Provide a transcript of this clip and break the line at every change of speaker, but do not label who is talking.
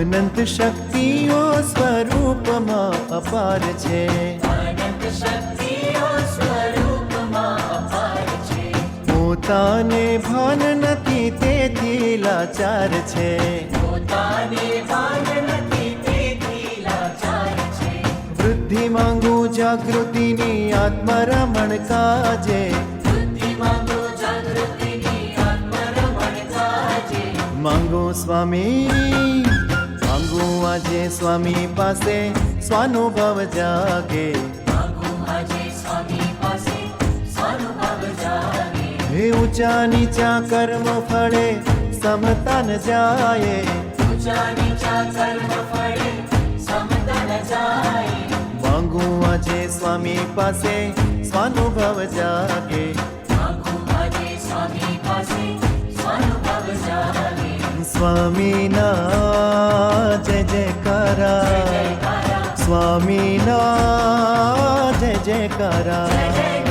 અનંત શક્તિઓ સ્વરૂપમાં અપાર છે.
અનંત શક્તિઓ સ્વરૂપમાં અપાર છે.
પોતાને ભાન નથી તેથી લાચાર છે.
પોતાને ભાન નથી તેથી લાચાર છે.
વૃદ્ધિ માંગુ જાગૃતિની આત્મરમણ કાજે.
બુદ્ધિ માંગો જાગૃતિની આત્મરમણ કાજે.
માંગુ સ્વામી, માંગુ આજે સ્વામી પાસે સ્વાનુભવ જાગે.
માંગુ આજે સ્વામી પાસે સ્વાનુભવ જાગે.
હે ઊંચા નીચા કર્મ ફળે સમતા ન જાય.
ઊંચા નીચા કર્મ ફળે સમતા ન જાય.
માંગુ આજે સ્વામી પાસે સ્વાનુભવ જાગે.
માંગુ આજે સ્વામી પાસે સ્વાનુભવ જાગે.
સ્વામીના જય જયકારા,
જયકારા
સ્વામીના જય જયકારા.
જય